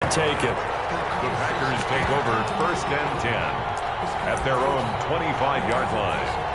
not taken. The Packers take over 1st and 10 at their own 25-yard line.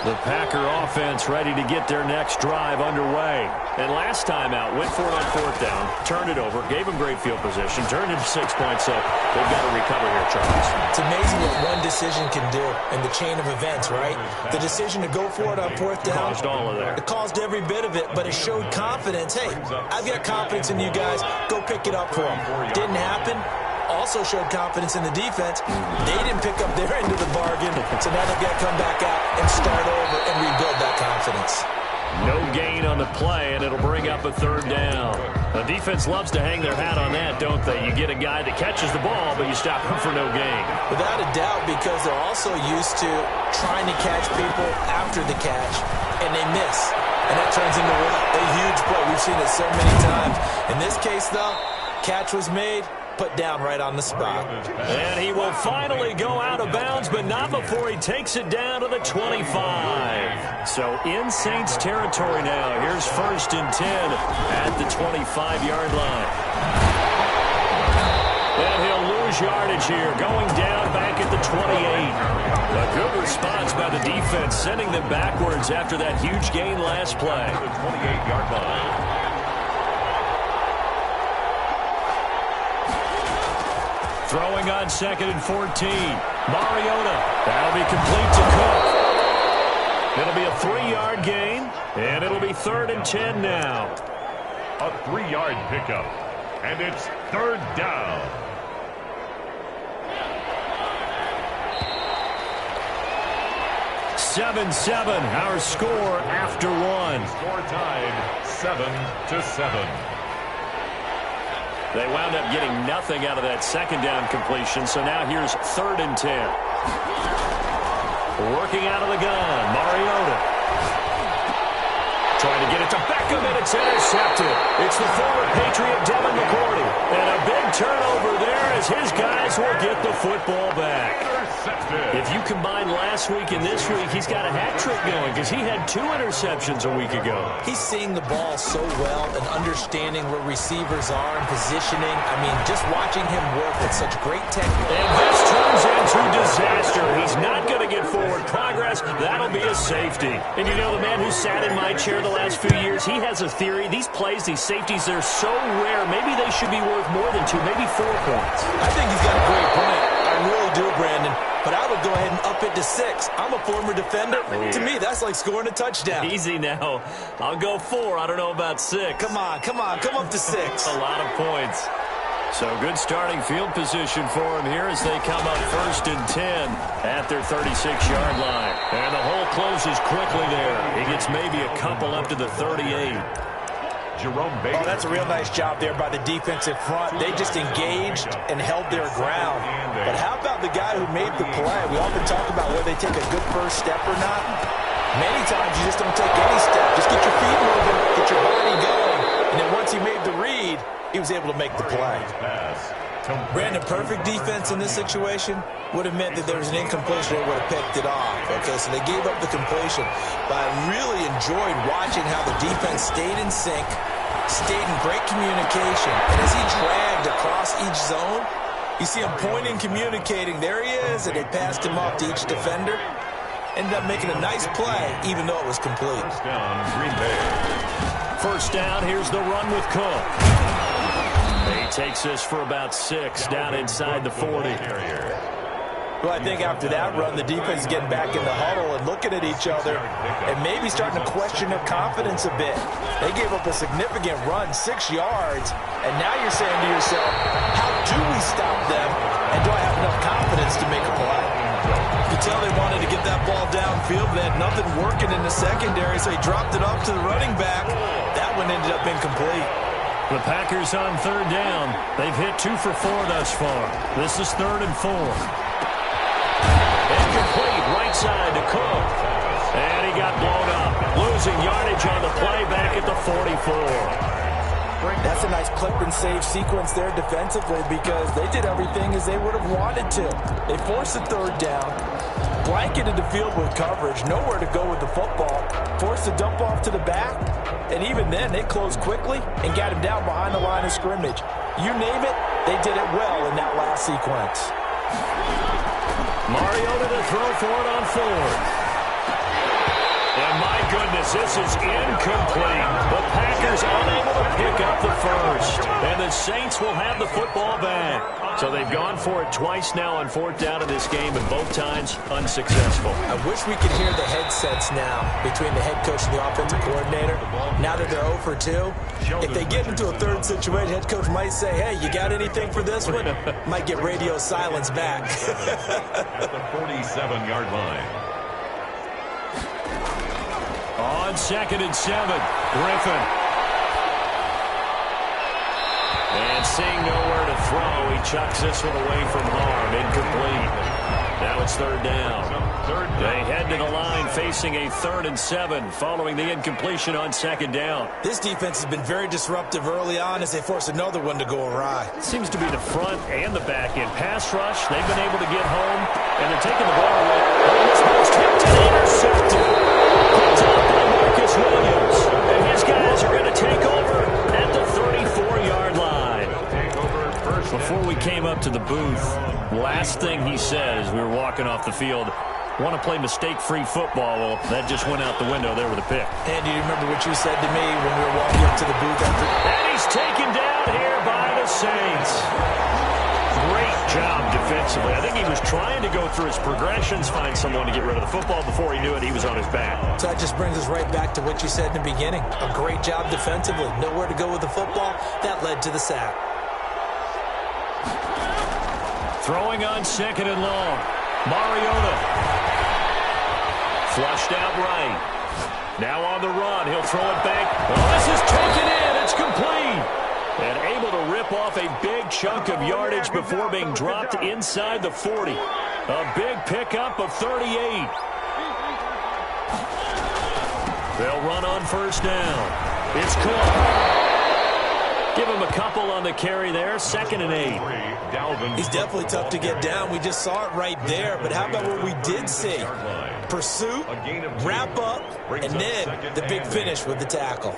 The Packer offense ready to get their next drive underway. And last time out, went for it on 4th down, turned it over, gave them great field position, turned it to 6 points, so they've got to recover here, Charles. It's amazing what one decision can do in the chain of events, right? The decision to go for it on 4th down. Caused all of that. It caused every bit of it, but it showed confidence. Hey, I've got confidence in you guys. Go pick it up for them. Didn't happen. Also showed confidence in the defense. They didn't pick up their end of the bargain, so now they've got to come back out and start over and rebuild that confidence. No gain on the play, and it'll bring up a 3rd down. The defense loves to hang their hat on that, don't they? You get a guy that catches the ball, but you stop him for no gain. Without a doubt, because they're also used to trying to catch people after the catch, and they miss. And that turns into a huge play. We've seen it so many times. In this case, though, catch was made, put down right on the spot. And he will finally go out of bounds, but not before he takes it down to the 25. So in Saints territory now. Here's 1st and 10 at the 25-yard line. And he'll lose yardage here, going down back at the 28. A good response by the defense, sending them backwards after that huge gain last play. The 28-yard line. Throwing on 2nd and 14. Mariota. That'll be complete to Cook. It'll be a 3-yard gain, and it'll be 3rd and 10 now. A 3-yard pickup, and it's 3rd down. Seven, our score after one. Score tied 7-7. They wound up getting nothing out of that 2nd down completion, so now here's 3rd and 10. Working out of the gun, Mariota. Trying to get it to Beckham, and it's intercepted. It's the former Patriot Devin McCourty. And a big turnover there as his guys will get the football back. If you combine last week and this week, he's got a hat trick going because he had 2 interceptions a week ago. He's seeing the ball so well and understanding where receivers are and positioning. I mean, just watching him work with such great technique. And this turns into disaster. He's not going to get forward progress. That'll be a safety. And you know, the man who sat in my chair the last few years, he has a theory. These plays, these safeties, they're so rare. Maybe they should be worth more than 2, maybe 4 points. I think he's got a great point. I really do, Brandon. But I would go ahead and up it to 6. I'm a former defender. To me, that's like scoring a touchdown. Easy now. I'll go 4. I don't know about 6. Come on. Come up to 6. A lot of points. So good starting field position for him here as they come up 1st and 10 at their 36-yard line. And the hole closes quickly there. He gets maybe a couple up to the 38. Jerome Baker. Oh, that's a real nice job there by the defensive front. They just engaged and held their ground. But how about the guy who made the play? We often talk about whether they take a good first step or not. Many times you just don't take any step. Just get your feet moving, get your body going. And then once he made the read, he was able to make the play. Brandon, perfect defense in this situation would have meant that there was an incompletion. They would have picked it off. Okay, so they gave up the completion. But I really enjoyed watching how the defense stayed in sync, stayed in great communication. And as he dragged across each zone, you see him pointing, communicating. There he is, and they passed him off to each defender. Ended up making a nice play, even though it was complete. First down, Green Bay. First down, here's the run with Cook. He takes this for about 6 down inside the 40. Well, I think after that run, the defense is getting back in the huddle and looking at each other and maybe starting to question their confidence a bit. They gave up a significant run, 6 yards, and now you're saying to yourself, how do we stop them, and do I have enough confidence to make a play? You could tell they wanted to get that ball downfield, but they had nothing working in the secondary, so he dropped it off to the running back. That one ended up incomplete. The Packers on 3rd down. They've hit 2 for 4 thus far. This is 3rd and 4. Incomplete, right side to Cook. And he got blown up. Losing yardage on the play back at the 44. That's a nice clip and save sequence there defensively because they did everything as they would have wanted to. They forced the 3rd down, blanketed the field with coverage, nowhere to go with the football, forced the dump off to the back, and even then they closed quickly and got him down behind the line of scrimmage. You name it, they did it well in that last sequence. Mariota to throw for it on fourth. And my goodness, this is incomplete. The Packers unable to pick up the first. And the Saints will have the football back. So they've gone for it twice now on fourth down in this game, and both times unsuccessful. I wish we could hear the headsets now between the head coach and the offensive coordinator. Now that they're 0 for 2, if they get into a third situation, head coach might say, hey, you got anything for this one? Might get radio silence back. At the 47-yard line. On 2nd and 7, Griffin. And seeing nowhere to throw, he chucks this one away from harm. Incomplete. Now it's third down. They head to the line facing a 3rd and 7 following the incompletion on 2nd down. This defense has been very disruptive early on as they force another one to go awry. Seems to be the front and the back end. Pass rush, they've been able to get home, and they're taking the ball away. Oh, this ball's tipped and intercepted. Picked up by Marcus Williams. And his guys are going to take over at the 34-yard line. Before we came up to the booth, last thing he said as we were walking off the field, want to play mistake-free football. Well, that just went out the window there with a pick. And do you remember what you said to me when we were walking up to the booth after? And he's taken down here by the Saints. Great job defensively. I think he was trying to go through his progressions, find someone to get rid of the football. Before he knew it, he was on his back. So that just brings us right back to what you said in the beginning. A great job defensively. Nowhere to go with the football. That led to the sack. Throwing on 2nd and long. Mariota. Flushed out right. Now on the run. He'll throw it back. Oh, this is taken in. It's complete. And able to rip off a big chunk of yardage before being dropped inside the 40. A big pickup of 38. They'll run on first down. It's Cook. Give him a couple on the carry there. 2nd and 8. He's definitely tough to get down. We just saw it right there. But how about what we did see? Pursuit, wrap up, and then the big finish with the tackle.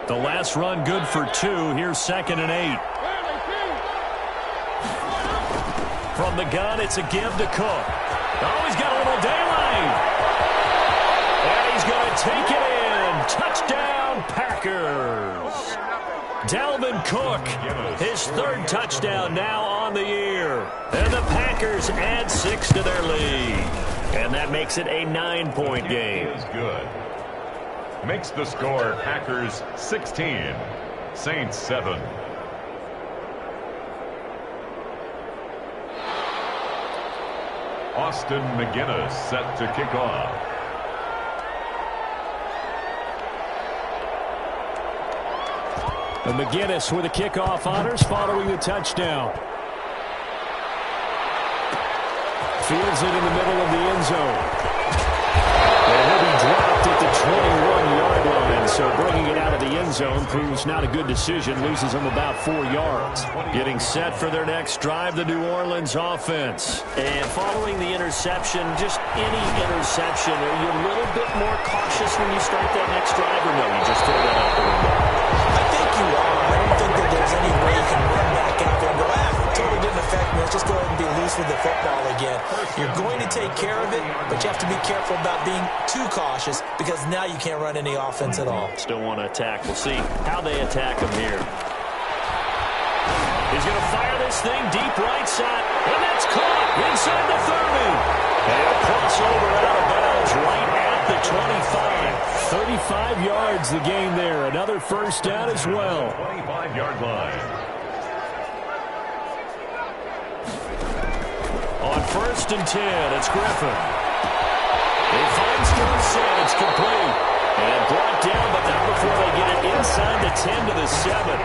The last run good for 2. Here's 2nd and 8. From the gun, it's a give to Cook. Oh, he's got a little daylight. And he's going to take it in. Touchdown, Packers. Dalvin Cook, his 3rd touchdown now on the year. And the Packers add 6 to their lead. And that makes it a 9-point game. Is good. Makes the score Packers 16, Saints 7. Austin McGinnis set to kick off. And McGinnis with the kickoff honors following the touchdown. Fields it in the middle of the end zone. And he'll be dropped at the 21-yard line. So bringing it out of the end zone proves not a good decision. Loses them about 4 yards. Getting set for their next drive, the New Orleans offense. And following the interception, just any interception, are you a little bit more cautious when you start that next drive, or no, you just throw that out the window? I think you are. I don't think that there's any way you can run back out there and go, totally didn't affect me. Let's just go ahead and be loose with the football again. You're going to take care of it, but you have to be careful about being too cautious because now you can't run any offense at all. Still want to attack. We'll see how they attack him here. He's going to fire this thing deep right side, and that's caught inside the 30. And a crossover out of bounds right at the 25. 35 yards the game there. Another first down as well. 25-yard line. On 1st and 10, it's Griffin. He finds to the set. It's complete. And brought down, but not before they get it inside the 10 to the 7.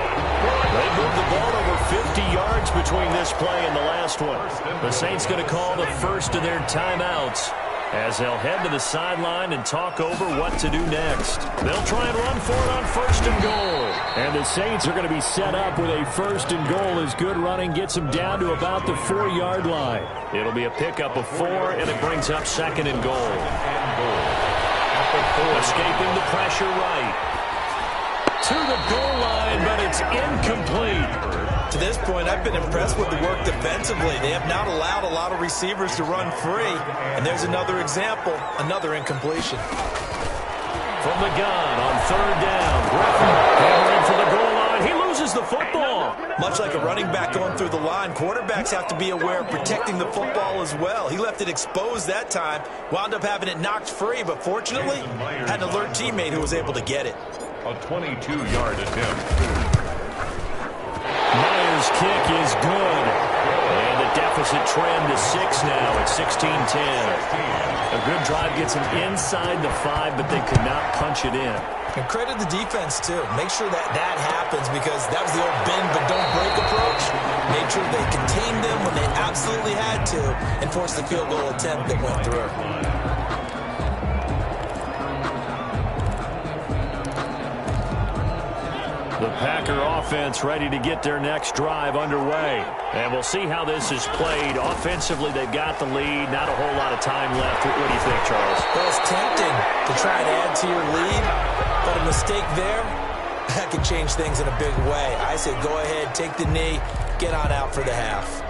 They moved the ball over 50 yards between this play and the last one. The Saints going to call the first of their timeouts as they'll head to the sideline and talk over what to do next. They'll try and run for it on 1st and goal. And the Saints are going to be set up with a 1st and goal as good running gets them down to about the 4-yard line. It'll be a pickup of 4, and it brings up 2nd and goal. Escaping the pressure right. to the goal line, but it's incomplete. To this point, I've been impressed with the work defensively. They have not allowed a lot of receivers to run free. And there's another example, another incompletion. From the gun on third down, Griffin hammering for the goal line. He loses the football. Much like a running back going through the line, quarterbacks have to be aware of protecting the football as well. He left it exposed that time, wound up having it knocked free, but fortunately, had an alert teammate who was able to get it. A 22-yard attempt. Myers' kick is good. And the deficit trend to 6 now at 16-10. A good drive gets them inside the 5, but they could not punch it in. And credit the defense, too. Make sure that happens because that was the old bend but don't break approach. Made sure they contained them when they absolutely had to and forced the field goal attempt that went through. The Packer offense ready to get their next drive underway. And we'll see how this is played. Offensively, they've got the lead. Not a whole lot of time left. What do you think, Charles? Well, it's tempting to try and add to your lead, but a mistake there, that could change things in a big way. I say go ahead, take the knee, get on out for the half.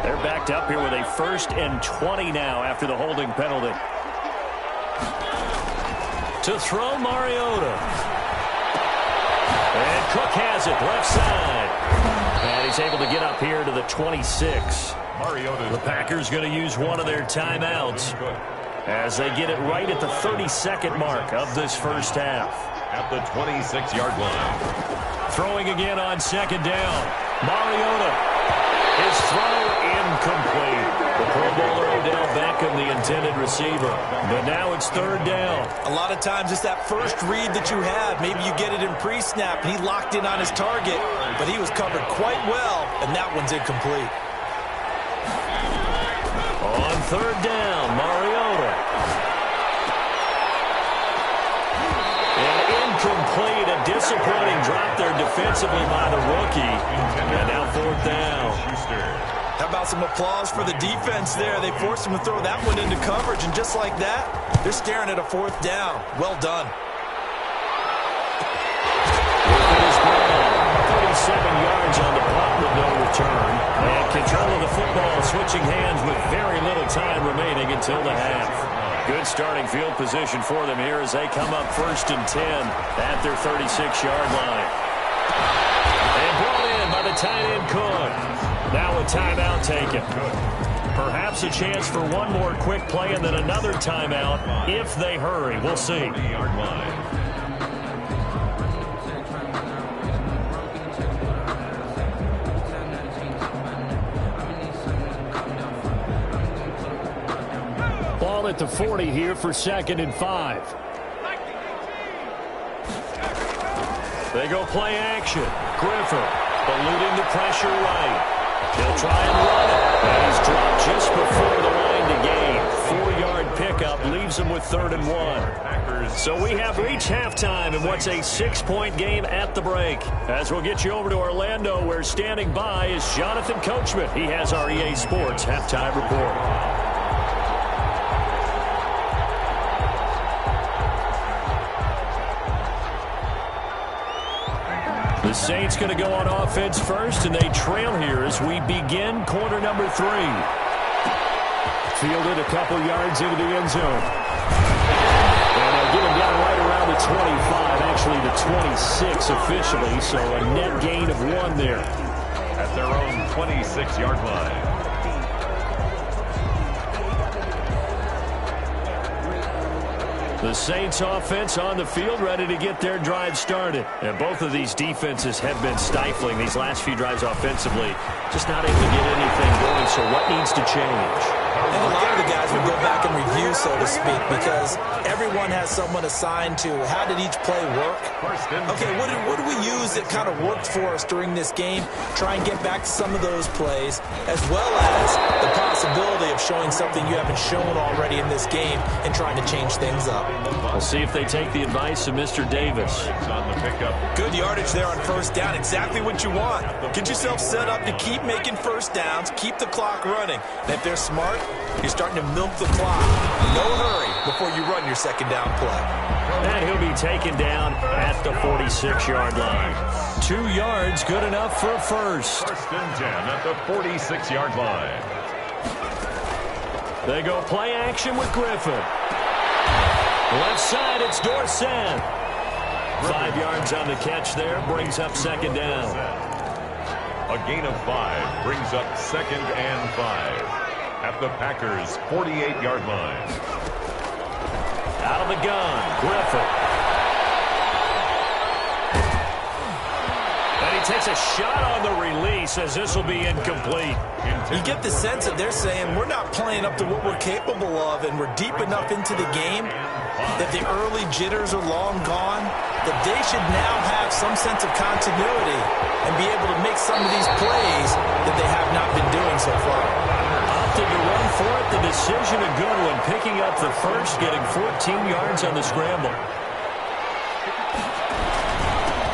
They're backed up here with a 1st and 20 now after the holding penalty. To throw, Mariota. And Cook has it, left side. And he's able to get up here to the 26. The Packers going to use one of their timeouts as they get it right at the 32nd mark of this first half. At the 26-yard line. Throwing again on 2nd down. Mariota. His throw incomplete. The Pro Bowler Odell Beckham, the intended receiver. But now it's 3rd down. A lot of times it's that first read that you have. Maybe you get it in pre-snap, and he locked in on his target, but he was covered quite well, and that one's incomplete. On 3rd down, Mariota. And incomplete, a disappointing drop there defensively by the rookie. And now 4th down. How about some applause for the defense there? They forced him to throw that one into coverage, and just like that, they're staring at a 4th down. Well done. 37 yards on the punt with no return. And control of the football switching hands with very little time remaining until the half. Good starting field position for them here as they come up 1st and 10 at their 36-yard line. And brought in by the tight end Cook. Now a timeout taken. Perhaps a chance for one more quick play and then another timeout if they hurry. We'll see. Ball at the 40 here for 2nd and 5. They go play action. Griffin eluding the pressure right. He'll try and run it. And he's dropped just before the line to gain. 4-yard pickup leaves him with 3rd and 1. So we have reached halftime in what's a 6-point game at the break. As we'll get you over to Orlando, where standing by is Jonathan Coachman. He has our EA Sports halftime report. The Saints going to go on offense first, and they trail here as we begin quarter number 3. Fielded a couple yards into the end zone. And they'll get him down right around the 25, actually the 26 officially, so a net gain of 1 there. At their own 26-yard line. The Saints offense on the field ready to get their drive started. And both of these defenses have been stifling these last few drives offensively. Just not able to get anything going, so what needs to change? And a lot of the guys will go back and review, so to speak, because everyone has someone assigned to how did each play work. Okay, what do we use that kind of worked for us during this game? Try and get back to some of those plays, as well as the possibility of showing something you haven't shown already in this game and trying to change things up. We'll see if they take the advice of Mr. Davis. Good yardage there on 1st down. Exactly what you want. Get yourself set up to keep making 1st downs, keep the clock running. And if they're smart, you're starting to milk the clock. No hurry before you run your 2nd down play. And he'll be taken down at the 46-yard line. 2 yards, good enough for a first. First and 10 at the 46-yard line. They go play action with Griffin. Left side, it's Dorsett. 5 yards on the catch there, brings up second down. A gain of 5 brings up 2nd and 5 at the Packers' 48-yard line. Out of the gun, Griffin. And he takes a shot on the release as this will be incomplete. You get the sense that they're saying we're not playing up to what we're capable of, and we're deep enough into the game that the early jitters are long gone, that they should now have some sense of continuity and be able to make some of these plays that they have not been doing so far. Opted to run for it, the decision a good one, picking up the first, getting 14 yards on the scramble.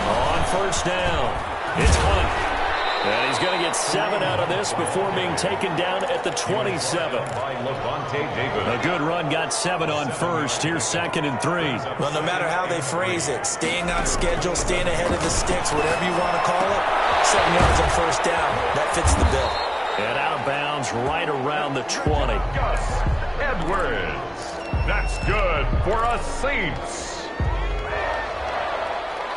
On first down, it's Hunt. And he's going to get 7 out of this before being taken down at the 27. A good run, got 7 on first. Here's 2nd and 3. Well, no matter how they phrase it, staying on schedule, staying ahead of the sticks, whatever you want to call it, 7 yards on first down. That fits the bill. And out of bounds right around the 20. Gus Edwards. That's good for a Saints.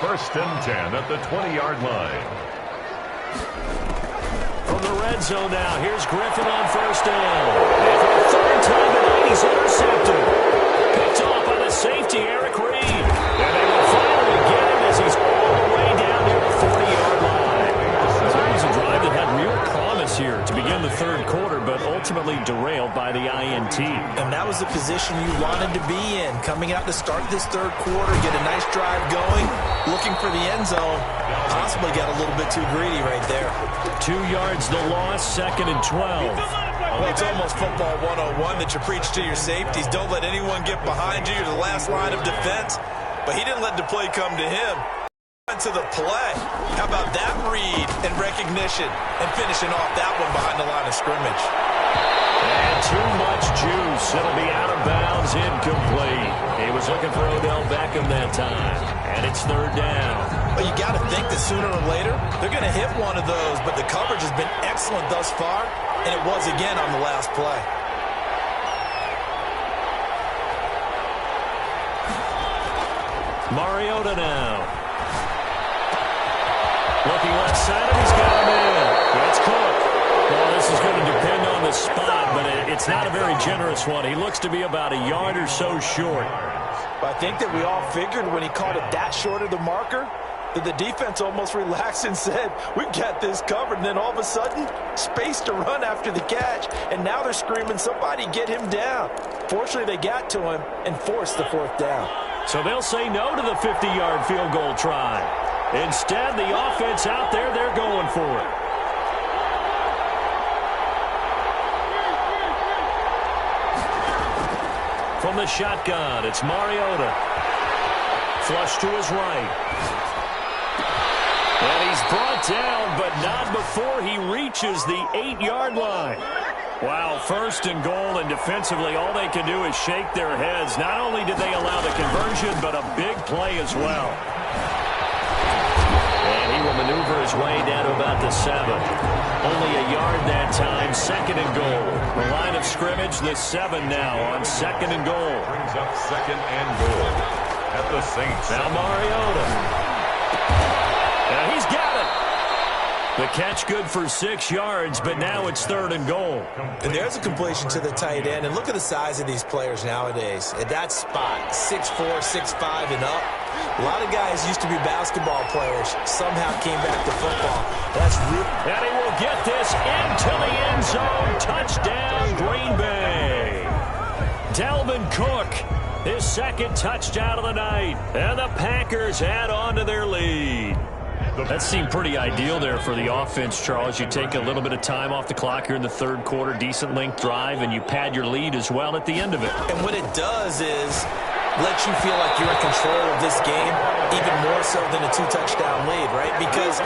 First and 10 at the 20-yard line. From the red zone now, here's Griffin on first down. And for the 3rd time tonight, he's intercepted. Picked off by the safety, Eric Reed. And they will finally get him as he's all the way down near the 40-yard line. So it was a drive that had real promise here to begin the 3rd quarter, but ultimately derailed by the INT. And that was the position you wanted to be in, coming out to start this 3rd quarter, get a nice drive going, looking for the end zone. Possibly got a little bit too greedy right there. 2 yards the loss, 2nd and 12. Well, it's almost football 101 that you preach to your safeties. Don't let anyone get behind you. You're the last line of defense. But he didn't let the play come to him. To the play. How about that read and recognition and finishing off that one behind the line of scrimmage. And too much juice. It'll be out of bounds, incomplete. He was looking for Odell Beckham that time. And it's 3rd down. Well, you got to think that sooner or later they're going to hit one of those, but the coverage has been excellent thus far, and it was again on the last play. Mariota now. Looking left side, and he's got him in. That's Cook. Well, this is going to depend on the spot, but it's not a very generous one. He looks to be about a yard or so short. I think that we all figured when he caught it that short of the marker that the defense almost relaxed and said, we've got this covered. And then all of a sudden, space to run after the catch. And now they're screaming, somebody get him down. Fortunately, they got to him and forced the 4th down. So they'll say no to the 50-yard field goal try. Instead, the offense out there, they're going for it. From the shotgun, it's Mariota. Flush to his right. And he's brought down, but not before he reaches the 8-yard line. Wow, 1st and goal, and defensively, all they can do is shake their heads. Not only did they allow the conversion, but a big play as well. And he will maneuver his way down to about the 7. Only a yard that time, 2nd and goal. The line of scrimmage, the 7 now on 2nd and goal. Brings up 2nd and goal at the Saints. Now Mariota. And he's got it. The catch good for 6 yards, but now it's 3rd and goal. And there's a completion to the tight end. And look at the size of these players nowadays. At that spot, 6'4", 6'5", and up. A lot of guys used to be basketball players. Somehow came back to football. That's real. And he will get this into the end zone. Touchdown, Green Bay. Dalvin Cook, his 2nd touchdown of the night. And the Packers add on to their lead. That seemed pretty ideal there for the offense, Charles. You take a little bit of time off the clock here in the 3rd quarter, decent length drive, and you pad your lead as well at the end of it. And what it does is let you feel like you're in control of this game, even more so than a 2-touchdown lead, right? Because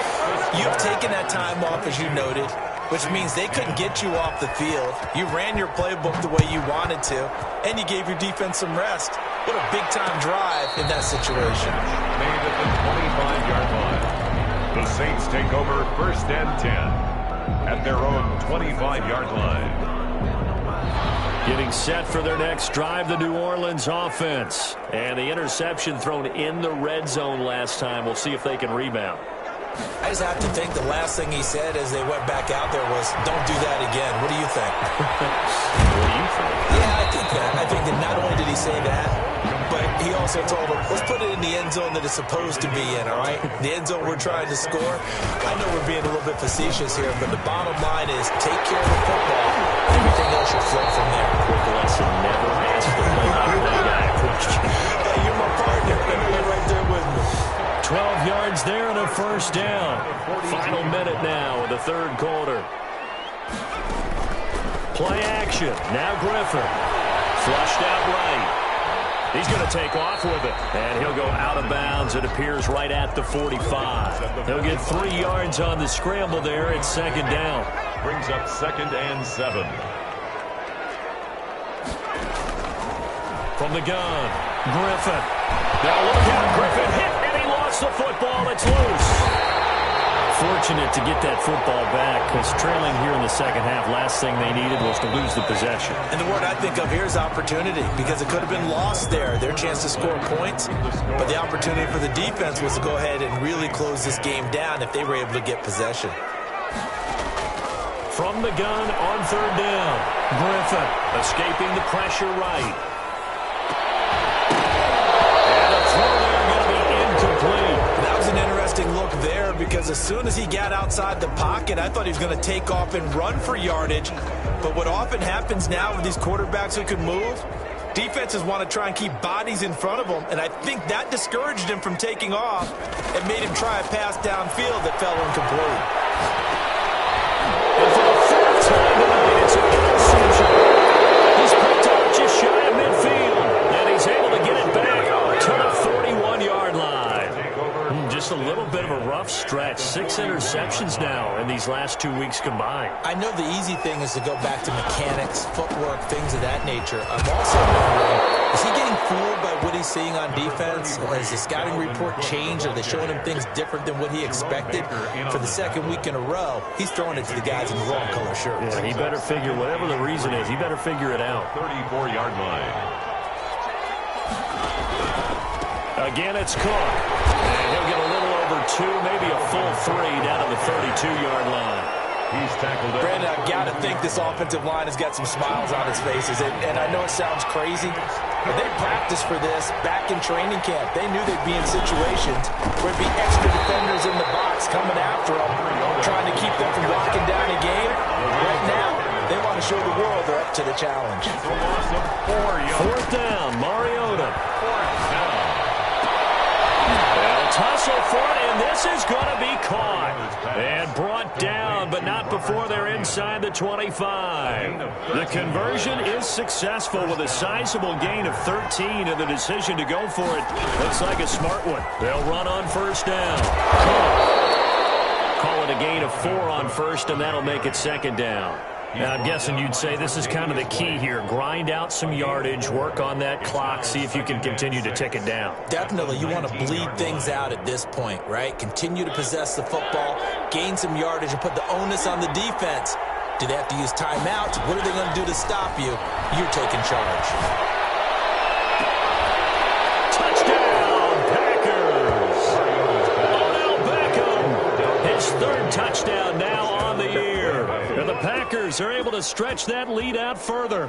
you've taken that time off, as you noted. which means they couldn't get you off the field. You ran your playbook the way you wanted to, and you gave your defense some rest. What a big-time drive in that situation. Made at the 25-yard line. The Saints take over 1st and 10 at their own 25-yard line. Getting set for their next drive, the New Orleans offense. And the interception thrown in the red zone last time. We'll see if they can rebound. I just have to think the last thing he said as they went back out there was, don't do that again. What do you think? What do you think? Yeah, I think that. I think that not only did he say that, but he also told them, let's put it in the end zone that it's supposed to be in, all right? The end zone we're trying to score. I know we're being a little bit facetious here, but the bottom line is take care of the football. Everything else should flow from there. Quick lesson, never ask the play-by-play guy a question. Hey, you're my partner. I know you're right there with me. 12 yards there and a first down. Final minute now of the third quarter. Play action. Now Griffin. Flushed out right. He's going to take off with it. And he'll go out of bounds. It appears right at the 45. He'll get 3 yards on the scramble there. It's second down. Brings up 2nd and 7. From the gun, Griffin. Now look out, Griffin hit, and he lost the football. It's loose. Fortunate to get that football back, because trailing here in the second half, last thing they needed was to lose the possession. And the word I think of here is opportunity, because it could have been lost there, their chance to score points. But the opportunity for the defense was to go ahead and really close this game down if they were able to get possession. From the gun on third down, Griffin escaping the pressure right. And a throw there going to be incomplete. That was an interesting look there, because as soon as he got outside the pocket, I thought he was going to take off and run for yardage. But what often happens now with these quarterbacks who can move, defenses want to try and keep bodies in front of them, and I think that discouraged him from taking off and made him try a pass downfield that fell incomplete. And for the fourth time tonight, it's an interception. He's picked up just shy of midfield, and he's able to get it back to the 41-yard line. Just a little bit of a rough stretch. 6 interceptions now in these last 2 weeks combined. I know the easy thing is to go back to mechanics, footwork, things of that nature. I'm also wondering, is he getting fooled by what he's seeing on defense? Has the scouting report changed? Are they showing him things different than what he expected? For the second week in a row, he's throwing it to the guys in the wrong color shirts. Yeah, he better figure, whatever the reason is, he better figure it out. 34-yard line. Again, it's Cook. And he'll get a little over 2, maybe a full 3 down to the 32-yard line. He's tackled it. Brandon, I've got to think this offensive line has got some smiles on its faces. And I know it sounds crazy, but they practiced for this back in training camp. They knew they'd be in situations where there'd be extra defenders in the box coming after them, trying to keep them from locking down a game. Right now, they want to show the world they're up to the challenge. Fourth down, Mariota. Tussle for it, and this is going to be caught and brought down, but not before they're inside the 25. The conversion is successful with a sizable gain of 13, and the decision to go for it looks like a smart one. They'll run on first down. Call it a gain of 4 on first, and that'll make it second down. Now, I'm guessing you'd say this is kind of the key here. Grind out some yardage, work on that clock, see if you can continue to tick it down. Definitely. You want to bleed things out at this point, right? Continue to possess the football, gain some yardage, and put the onus on the defense. Do they have to use timeouts? What are they going to do to stop you? You're taking charge. Touchdown, Packers! Odell Beckham, his 3rd touchdown now on the year. And the Packers are able to stretch that lead out further.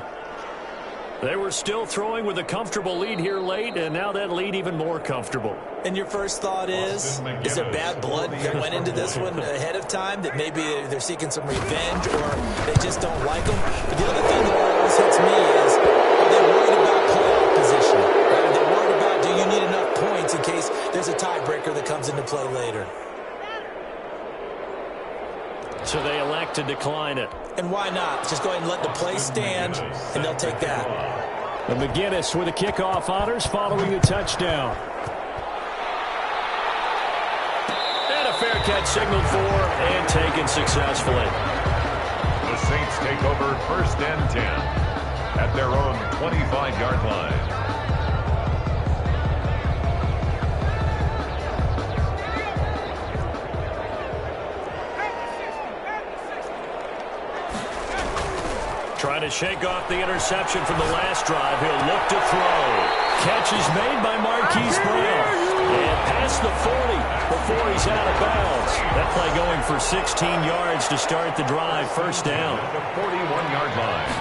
They were still throwing with a comfortable lead here late, and now that lead even more comfortable. And your first thought is there bad blood that went into this one ahead of time, that maybe they're seeking some revenge or they just don't like them? But the other thing that always hits me is, are they worried about playoff position? Right? Are they worried about, do you need enough points in case there's a tiebreaker that comes into play later? So they elect to decline it. And why not? Just go ahead and let the play stand, and they'll take that. And McGinnis with the kickoff honors following the touchdown. And a fair catch signaled for and taken successfully. The Saints take over 1st and 10 at their own 25-yard line. Trying to shake off the interception from the last drive. He'll look to throw. Catch is made by Marquise Brown. And past the 40 before he's out of bounds. That play going for 16 yards to start the drive. 1st down. The 41-yard line.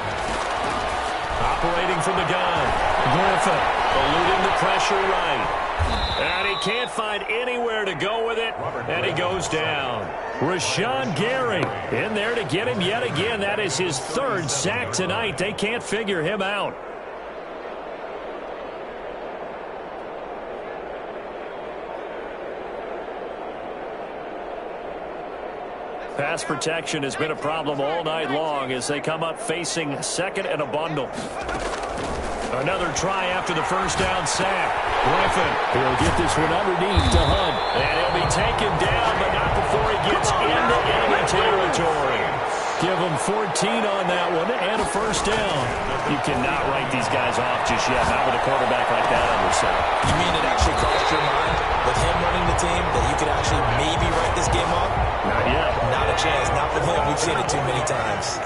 Operating from the gun. Griffin eluding the pressure right. And he can't find anywhere to go with it. And he goes down. Rashawn Gary in there to get him yet again. That is his 3rd sack tonight. They can't figure him out. Pass protection has been a problem all night long as they come up facing 2nd and a bundle. Another try after the 1st down sack. Griffin, he'll get this one underneath to Hunt. And he'll be taken down, but not before he gets into enemy territory. Give him 14 on that one and a 1st down. You cannot write these guys off just yet, not with a quarterback like that on your side. You mean it actually crossed your mind with him running the team that you could actually maybe write this game off? Not yet. Not a chance. Not with him. We've seen it too many times.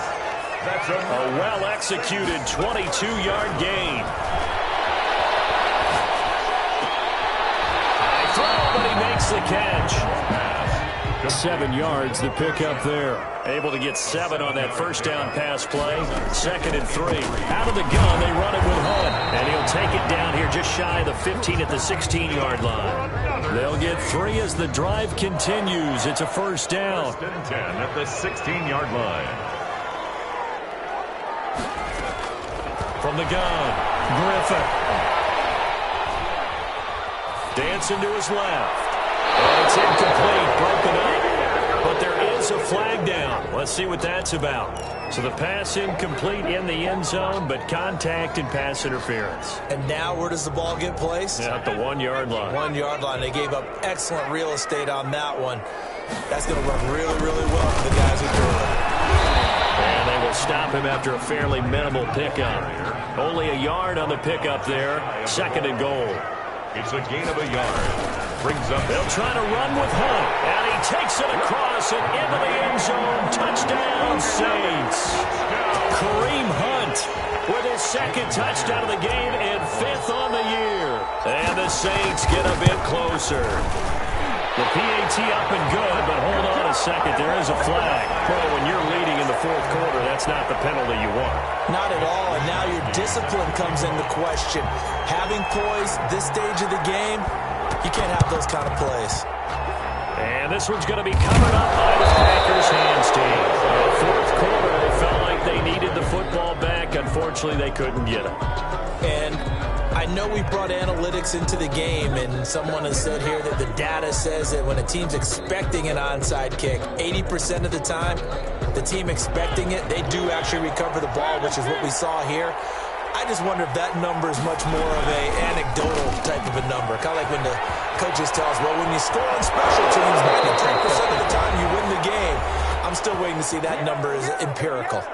That's a well-executed 22-yard gain. High throw, but he makes the catch. 7 yards, the pickup there. Able to get 7 on that 1st down pass play. 2nd and 3. Out of the gun, they run it with Hunt. And he'll take it down here just shy of the 15 at the 16-yard line. They'll get 3 as the drive continues. It's a 1st down. 1st and 10 at the 16-yard line. From the gun, Griffin. Dancing to his left. And it's incomplete, broken up. But there is a flag down. Let's see what that's about. So the pass incomplete in the end zone, but contact and pass interference. And now where does the ball get placed? Yeah, at the 1-yard line. 1-yard line. They gave up excellent real estate on that one. That's going to run really, really well for the guys who threw it. And they will stop him after a fairly minimal pickup. Only a yard on the pickup there. 2nd and goal. It's a gain of a yard. Brings up. They'll try to run with Hunt. And he takes it across and into the end zone. Touchdown, Saints. Kareem Hunt with his 2nd touchdown of the game and 5th on the year. And the Saints get a bit closer. The PAT up and good, but hold on a second. There is a flag. Well, when you're leading in the 4th quarter, that's not the penalty you want. Not at all, and now your discipline comes into question. Having poise this stage of the game, you can't have those kind of plays. And this one's going to be covered up by the Packers hands team. In the 4th quarter, they felt like they needed the football back. Unfortunately, they couldn't get it. And I know we brought analytics into the game, and someone has said here that the data says that when a team's expecting an onside kick, 80% of the time, the team expecting it, they do actually recover the ball, which is what we saw here. I just wonder if that number is much more of a anecdotal type of a number. Kind of like when the coaches tell us, well, when you score on special teams, 93% of the time you win the game. I'm still waiting to see that number is empirical.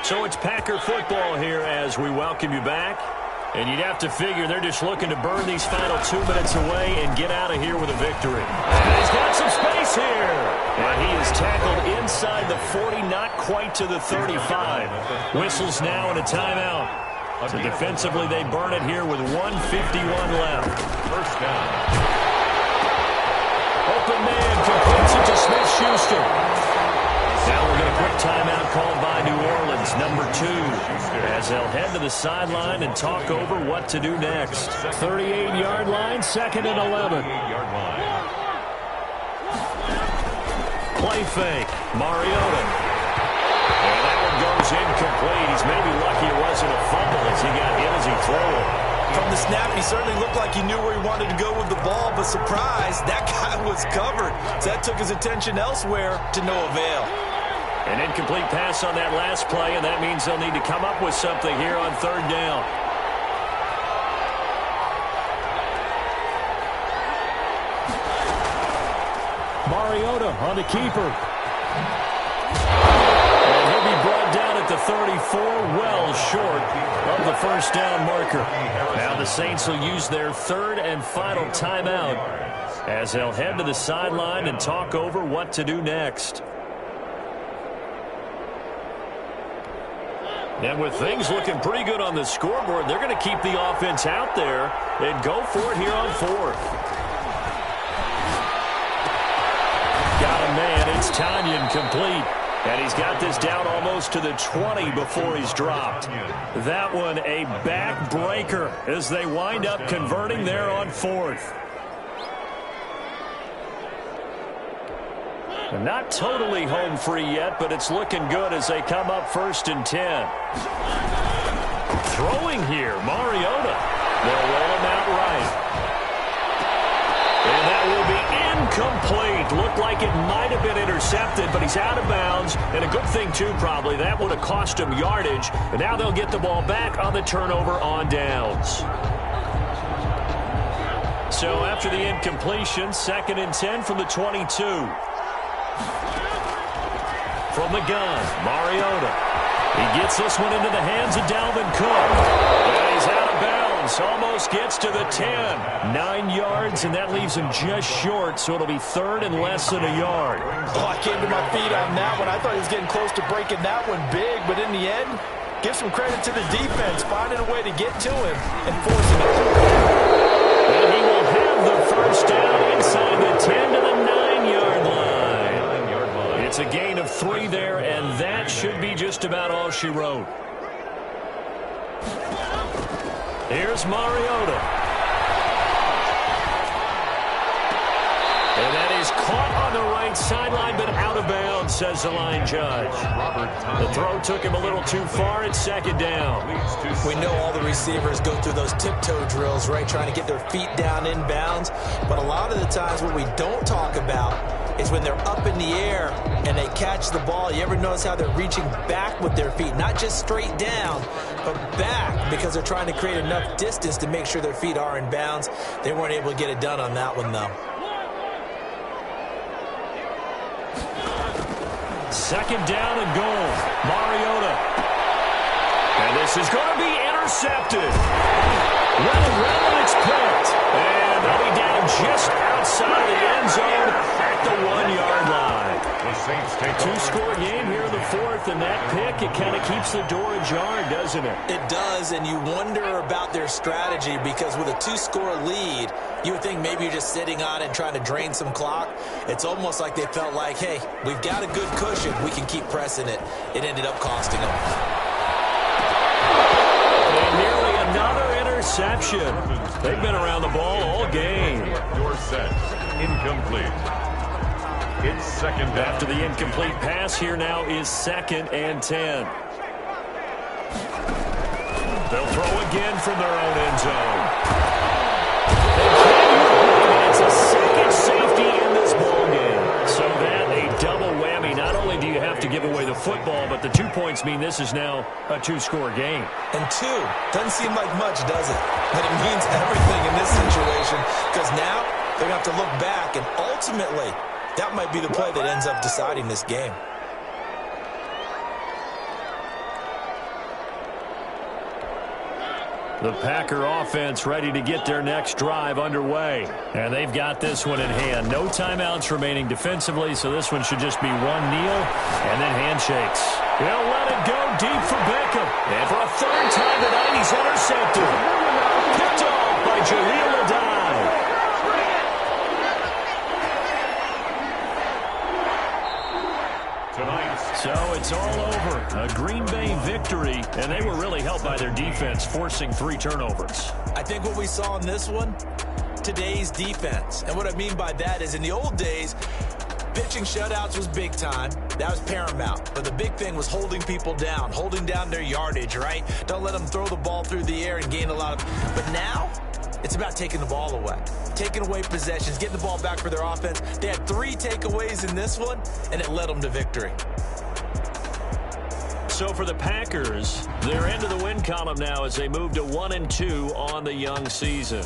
So it's Packer football here as we welcome you back. And you'd have to figure they're just looking to burn these final 2 minutes away and get out of here with a victory. And he's got some space here. And he is tackled inside the 40, not quite to the 35. Whistles now and a timeout. So defensively, they burn it here with 1:51 left. 1st down. Open man completes it to Smith-Schuster. Now we'll get a quick timeout called by New Orleans, number 2, as they'll head to the sideline and talk over what to do next. 38-yard line, 2nd and 11. Play fake, Mariota. And that one goes incomplete. He's maybe lucky it wasn't a fumble as he got hit as he threw it. From the snap, he certainly looked like he knew where he wanted to go with the ball, but surprise, that guy was covered. So that took his attention elsewhere to no avail. An incomplete pass on that last play, and that means they'll need to come up with something here on 3rd down. Mariota on the keeper. be brought down at the 34, well short of the first down marker. Now the Saints will use their third and final timeout as they'll head to the sideline and talk over what to do next. And with things looking pretty good on the scoreboard, they're going to keep the offense out there and go for it here on fourth. Got a man. It's Tanyan complete. And he's got this down almost to the 20 before he's dropped. That one a backbreaker as they wind up converting there on fourth. And not totally home free yet, but it's looking good as they come up 1st and 10. Throwing here, Mariota. They'll roll him out right. And that will be incomplete. Looked like it might have been intercepted, but he's out of bounds. And a good thing, too, probably. That would have cost him yardage. And now they'll get the ball back on the turnover on downs. So after the incompletion, 2nd and 10 from the 22. From the gun, Mariota. He gets this one into the hands of Dalvin Cook. And he's out of bounds. Almost gets to the 10. 9 yards, and that leaves him just short, so it'll be 3rd and less than a yard. Oh, I came to my feet on that one. I thought he was getting close to breaking that one big, but in the end, give some credit to the defense, finding a way to get to him and forcing it. And he will have the first down inside the 10 to the 9-yard line. It's a gain of 3 there, and that should be just about all she wrote. Here's Mariota. And that is caught on the right sideline, but out of bounds, says the line judge. The throw took him a little too far. It's 2nd down. We know all the receivers go through those tiptoe drills, right, trying to get their feet down in bounds. But a lot of the times what we don't talk about is when they're up in the air and they catch the ball. You ever notice how they're reaching back with their feet? Not just straight down, but back, because they're trying to create enough distance to make sure their feet are in bounds. They weren't able to get it done on that one, though. 2nd down and goal. Mariota. And this is going to be intercepted. Well, it's picked. And they'll be down just outside of the end zone at the 1-yard line. The Saints take 2-score game here in the 4th, and that pick, it kind of keeps the door ajar, doesn't it? It does, and you wonder about their strategy, because with a 2-score lead, you would think maybe you're just sitting on it and trying to drain some clock. It's almost like they felt like, hey, we've got a good cushion. We can keep pressing it. It ended up costing them. And nearly another interception. They've been around the ball all game. Your set. Incomplete. It's 2nd down. After the incomplete pass, here now is 2nd and 10. They'll throw again from their own end zone. It's a second safety in this ball game. So that a double whammy. Not only do you have to give away the football, but the 2 points mean this is now a 2-score game. And 2 doesn't seem like much, does it? But it means everything in this situation, because now they're going to have to look back, and ultimately that might be the play that ends up deciding this game. The Packer offense ready to get their next drive underway. And they've got this one in hand. No timeouts remaining defensively, so this one should just be one kneel and then handshakes. He'll let it go deep for Beckham. And for a 3rd time tonight, he's intercepted. Picked off by Jaleel Adai. So it's all over. A Green Bay victory, and they were really helped by their defense, forcing 3 turnovers. I think what we saw in this one, today's defense. And what I mean by that is in the old days, pitching shutouts was big time. That was paramount. But the big thing was holding people down, holding down their yardage, right? Don't let them throw the ball through the air and gain a lot of... But now, it's about taking the ball away. Taking away possessions, getting the ball back for their offense. They had 3 takeaways in this one, and it led them to victory. So for the Packers, they're into the win column now as they move to 1-2 on the young season.